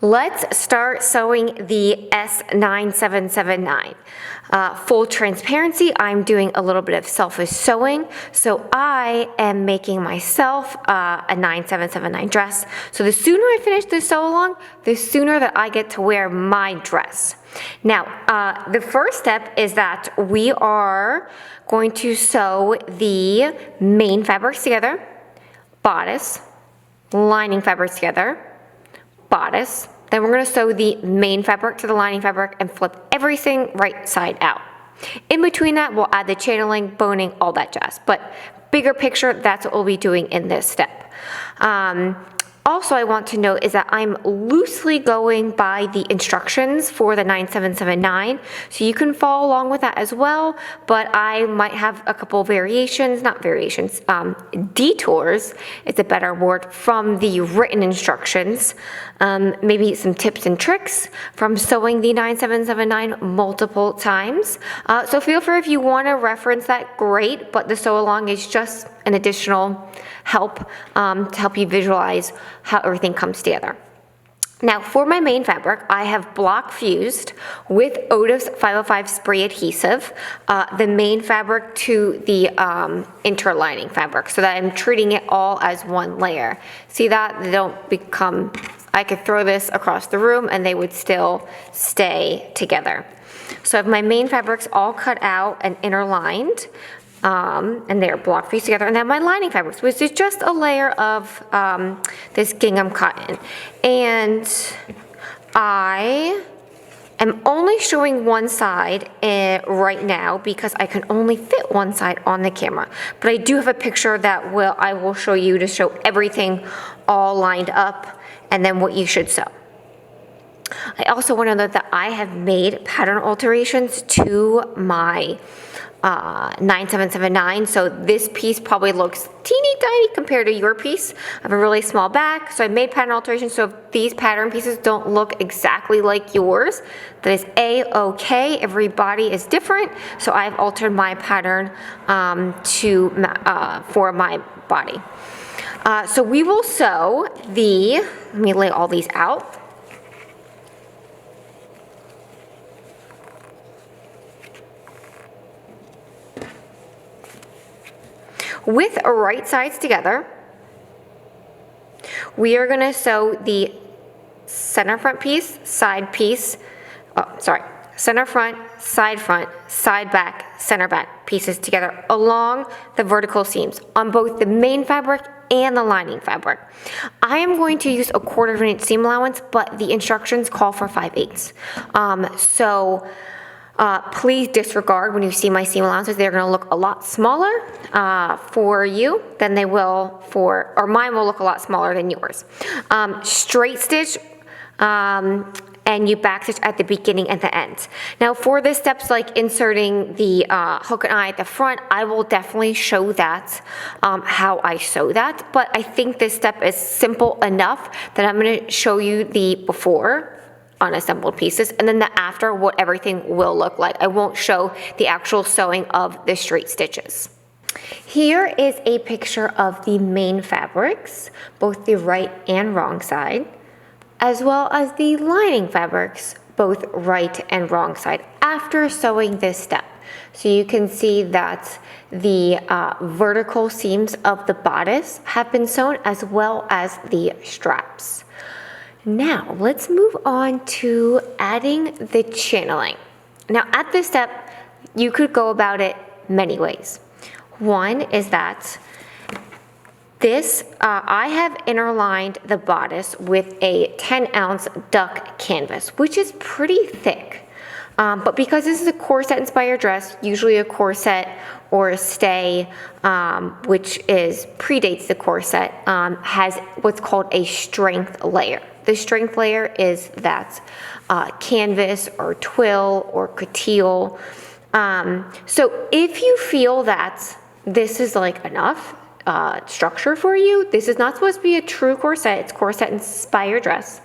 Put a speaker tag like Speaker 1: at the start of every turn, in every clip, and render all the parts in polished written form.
Speaker 1: Let's start sewing the S9779. Full transparency, I'm doing a little bit of selfish sewing, so I am making myself a 9779 dress. So the sooner I finish this sew along, the sooner that I get to wear my dress. Now, the first step is that we are going to sew the main fabrics together, bodice, lining fabrics together, bodice. Then we're going to sew the main fabric to the lining fabric and flip everything right side out. In between that, we'll add the channeling, boning, all that jazz. But bigger picture, that's what we'll be doing in this step. Also, I want to note is that I'm loosely going by the instructions for the 9779, so you can follow along with that as well, but I might have a couple variations, not variations, detours, it's a better word, from the written instructions, maybe some tips and tricks from sewing the 9779 multiple times. So feel free if you want to reference that, great, but the sew along is just an additional help to help you visualize how everything comes together. Now for my main fabric, I have block fused with Otis 505 spray adhesive, the main fabric to the interlining fabric, so that I'm treating it all as one layer. See that? They don't become, I could throw this across the room and they would still stay together. So I have my main fabrics all cut out and interlined. And they're block fused together, and then my lining fabrics, which is just a layer of this gingham cotton. And I am only showing one side right now because I can only fit one side on the camera. But I do have a picture that I will show you to show everything all lined up and then what you should sew. I also want to note that I have made pattern alterations to my 9779, so this piece probably looks teeny tiny compared to your piece. I have a really small back, so I made pattern alterations, so if these pattern pieces don't look exactly like yours, that is a-okay. Every body is different, so I've altered my pattern for my body. So we will sew let me lay all these out. With right sides together, we are going to sew the center front piece, side piece, center front, side back, center back pieces together along the vertical seams on both the main fabric and the lining fabric. I am going to use a 1/4 inch seam allowance, but the instructions call for 5/8. Please disregard when you see my seam allowances. They're going to look a lot smaller for you than they will or mine will look a lot smaller than yours. Straight stitch and you back stitch at the beginning and the end. Now for the steps like inserting the hook and eye at the front, I will definitely show that, how I sew that, but I think this step is simple enough that I'm going to show you the before unassembled pieces and then the after what everything will look like. I won't show the actual sewing of the straight stitches. Here is a picture of the main fabrics, both the right and wrong side, as well as the lining fabrics, both right and wrong side, after sewing this step. So you can see that the vertical seams of the bodice have been sewn as well as the straps. Now, let's move on to adding the channeling. Now, at this step, you could go about it many ways. One is that I have interlined the bodice with a 10-ounce duck canvas, which is pretty thick. But because this is a corset-inspired dress, usually a corset or a stay, which predates the corset, has what's called a strength layer. The strength layer is that canvas or twill or coutil. So if you feel that this is like enough structure for you, this is not supposed to be a true corset, it's corset-inspired dress.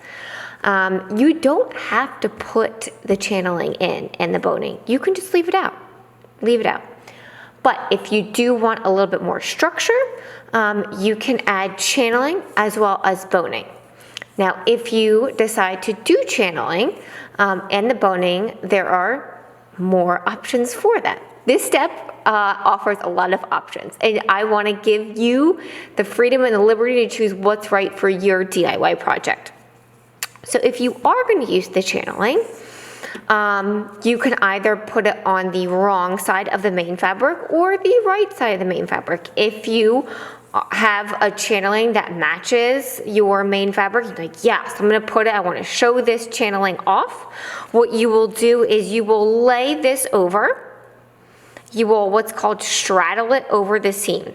Speaker 1: You don't have to put the channeling in and the boning. You can just leave it out. But if you do want a little bit more structure, you can add channeling as well as boning. Now, if you decide to do channeling and the boning, there are more options for that. This step offers a lot of options, and I want to give you the freedom and the liberty to choose what's right for your DIY project. So if you are going to use the channeling, you can either put it on the wrong side of the main fabric or the right side of the main fabric. If you have a channeling that matches your main fabric, you're like, yes, I'm going to put it, I want to show this channeling off. What you will do is you will lay this over. You will what's called straddle it over the seam.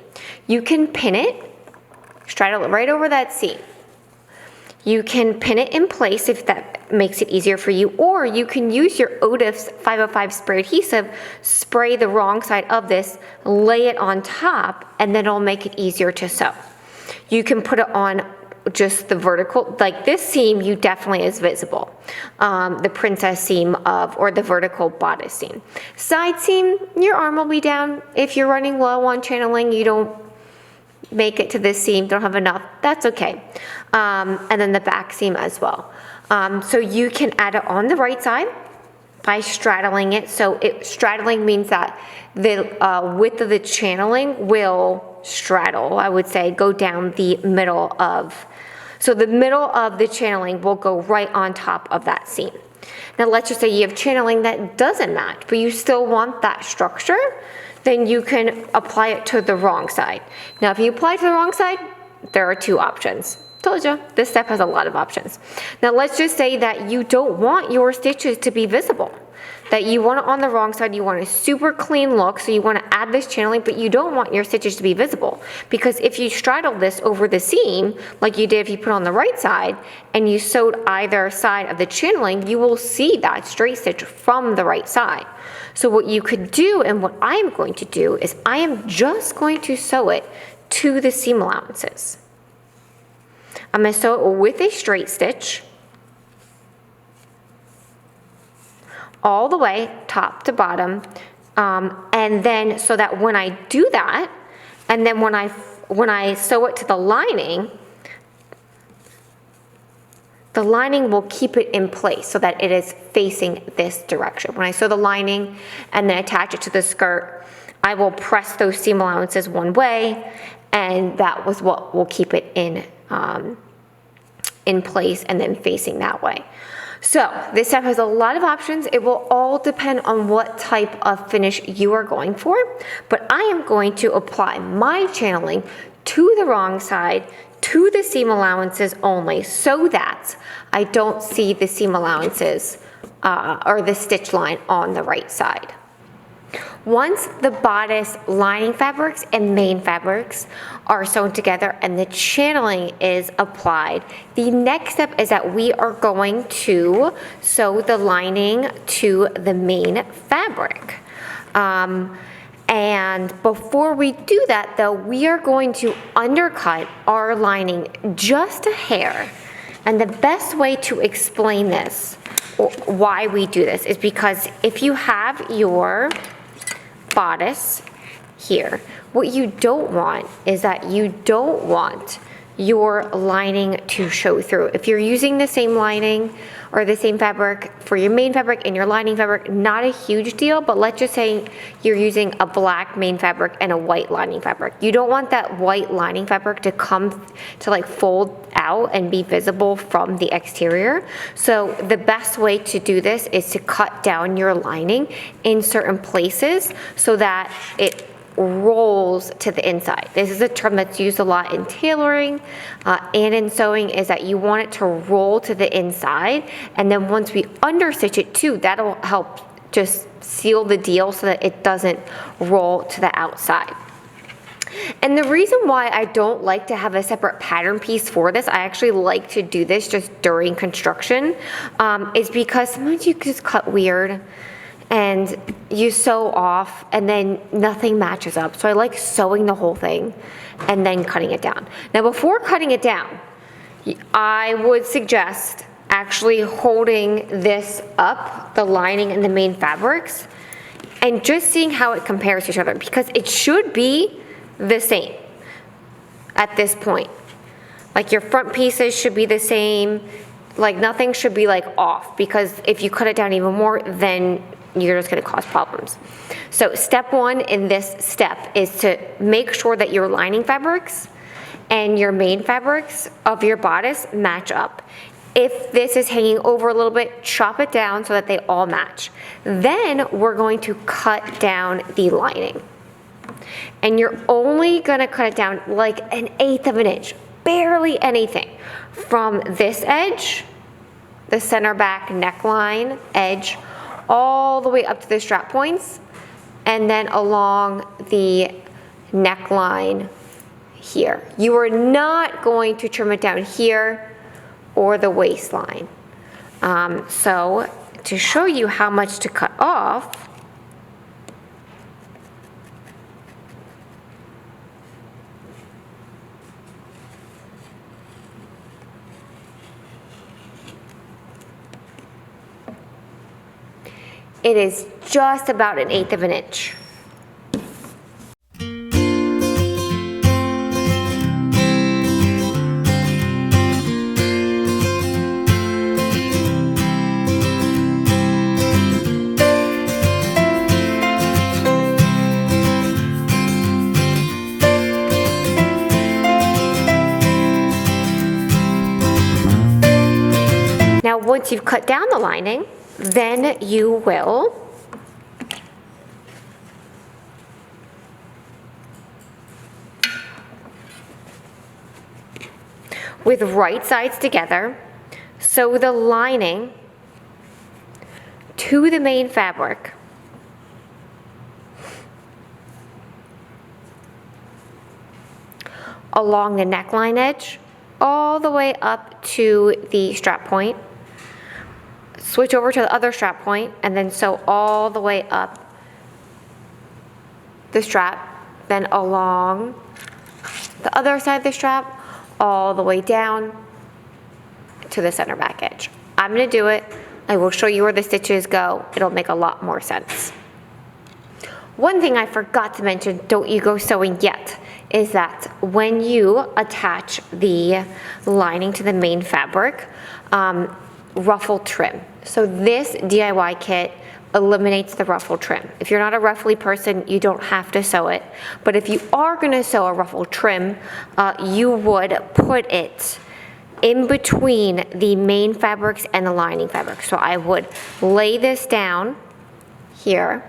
Speaker 1: You can pin it, straddle it right over that seam. You can pin it in place if that makes it easier for you, or you can use your Otis 505 spray adhesive, spray the wrong side of this, lay it on top, and then it'll make it easier to sew. You can put it on just the vertical, like this seam you definitely is visible. The princess seam or the vertical bodice seam. Side seam, your arm will be down. If you're running low on channeling, you don't make it to this seam, don't have enough, that's okay. And then the back seam as well. So you can add it on the right side by straddling it. So straddling means that the width of the channeling will straddle, I would say, go down the middle of, so the middle of the channeling will go right on top of that seam. Now let's just say you have channeling that doesn't match, but you still want that structure, then you can apply it to the wrong side. Now if you apply to the wrong side, there are two options. Told you, this step has a lot of options. Now let's just say that you don't want your stitches to be visible, that you want it on the wrong side, you want a super clean look, so you want to add this channeling, but you don't want your stitches to be visible. Because if you straddle this over the seam, like you did if you put it on the right side, and you sewed either side of the channeling, you will see that straight stitch from the right side. So what you could do, and what I am going to do, is I am just going to sew it to the seam allowances. I'm going to sew it with a straight stitch all the way top to bottom, and then so that when I do that, and then when I sew it to the lining will keep it in place so that it is facing this direction. When I sew the lining and then attach it to the skirt, I will press those seam allowances one way, and that was what will keep it in place and then facing that way. So this step has a lot of options. It will all depend on what type of finish you are going for, but I am going to apply my channeling to the wrong side, to the seam allowances only, so that I don't see the seam allowances or the stitch line on the right side. Once the bodice lining fabrics and main fabrics are sewn together and the channeling is applied, the next step is that we are going to sew the lining to the main fabric. And before we do that though, we are going to undercut our lining just a hair. And the best way to explain this, or why we do this, is because if you have your bodice here, what you don't want is that you don't want your lining to show through. If you're using the same lining or the same fabric for your main fabric and your lining fabric, not a huge deal, but let's just say you're using a black main fabric and a white lining fabric. You don't want that white lining fabric to come to like fold out and be visible from the exterior. So the best way to do this is to cut down your lining in certain places so that it rolls to the inside. This is a term that's used a lot in tailoring and in sewing, is that you want it to roll to the inside, and then once we understitch it too, that'll help just seal the deal so that it doesn't roll to the outside. And the reason why I don't like to have a separate pattern piece for this, I actually like to do this just during construction, is because sometimes you just cut weird and you sew off and then nothing matches up. So I like sewing the whole thing and then cutting it down. Now before cutting it down, I would suggest actually holding this up, the lining and the main fabrics, and just seeing how it compares to each other, because it should be the same at this point. Like your front pieces should be the same, like nothing should be like off, because if you cut it down even more, then you're just gonna cause problems. So step one in this step is to make sure that your lining fabrics and your main fabrics of your bodice match up. If this is hanging over a little bit, chop it down so that they all match. Then we're going to cut down the lining. And you're only gonna cut it down like 1/8 of an inch, barely anything, from this edge, the center back neckline edge, all the way up to the strap points, and then along the neckline here. You are not going to trim it down here or the waistline. So to show you how much to cut off, it is just about 1/8 of an inch. Now, once you've cut down the lining, then you will with right sides together, sew the lining to the main fabric along the neckline edge all the way up to the strap point. Switch over to the other strap point and then sew all the way up the strap, then along the other side of the strap, all the way down to the center back edge. I'm gonna do it. I will show you where the stitches go. It'll make a lot more sense. One thing I forgot to mention, don't you go sewing yet, is that when you attach the lining to the main fabric, ruffle trim. So this DIY kit eliminates the ruffle trim. If you're not a ruffly person, you don't have to sew it. But if you are gonna sew a ruffle trim, you would put it in between the main fabrics and the lining fabric. So I would lay this down here.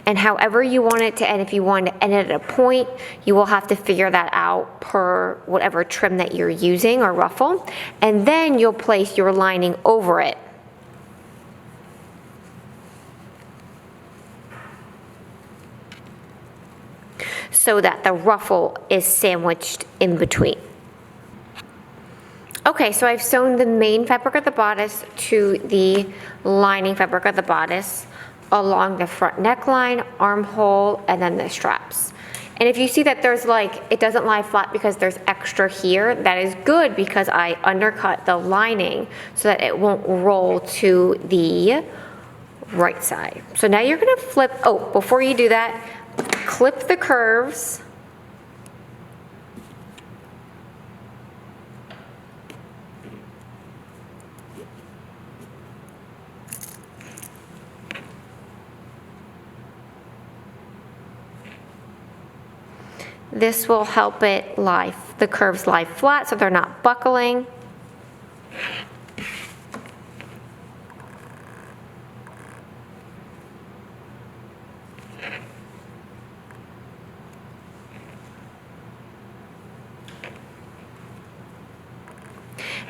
Speaker 1: And however you want it to end, if you want to end it at a point, you will have to figure that out per whatever trim that you're using or ruffle. And then you'll place your lining over it. So that the ruffle is sandwiched in between. Okay, so I've sewn the main fabric of the bodice to the lining fabric of the bodice along the front neckline, armhole, and then the straps. And if you see that there's like, it doesn't lie flat because there's extra here, that is good because I undercut the lining so that it won't roll to the right side. So now you're gonna flip, oh, before you do that, clip the curves. This will help it lie, the curves lie flat so they're not buckling.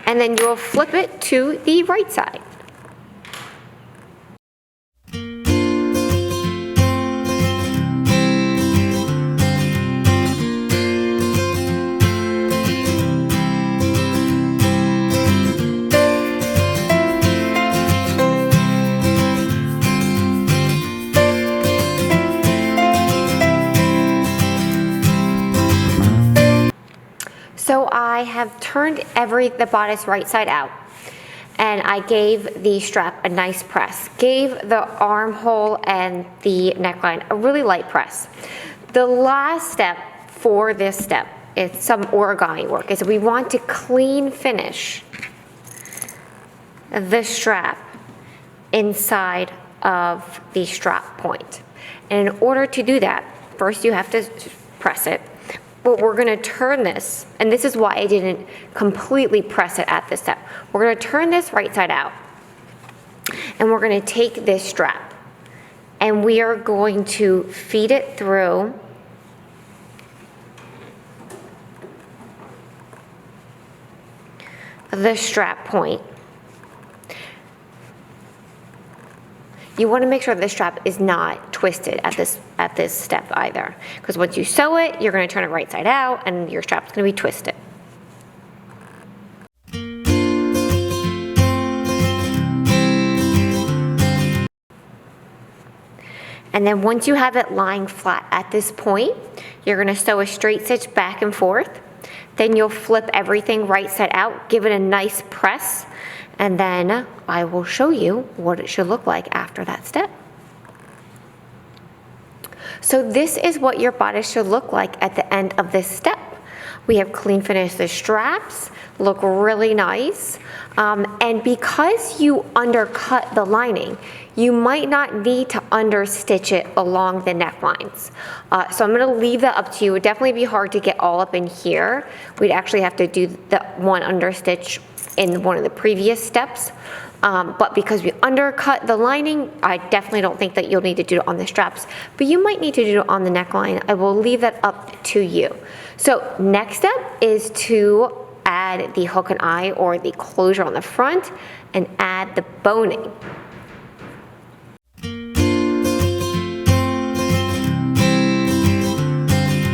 Speaker 1: And then you will flip it to the right side. So I have turned the bodice right side out. and I gave the strap a nice press. Gave the armhole and the neckline a really light press. The last step for this step is some origami work, is we want to clean finish the strap inside of the strap point. And in order to do that, first you have to press it. But we're gonna turn this, and this is why I didn't completely press it at this step. We're gonna turn this right side out, and we're gonna take this strap, and we are going to feed it through the strap point. You want to make sure the strap is not twisted at this step either, because once you sew it, you're going to turn it right side out and your strap's going to be twisted. And then once you have it lying flat at this point, you're going to sew a straight stitch back and forth. Then you'll flip everything right side out, give it a nice press, and then I will show you what it should look like after that step. So this is what your bodice should look like at the end of this step. We have clean finished the straps, look really nice. And because you undercut the lining, you might not need to understitch it along the necklines. So I'm gonna leave that up to you. It would definitely be hard to get all up in here. We'd actually have to do the one understitch in one of the previous steps. But because we undercut the lining, I definitely don't think that you'll need to do it on the straps, but you might need to do it on the neckline. I will leave that up to you. So next step is to add the hook and eye or the closure on the front and add the boning.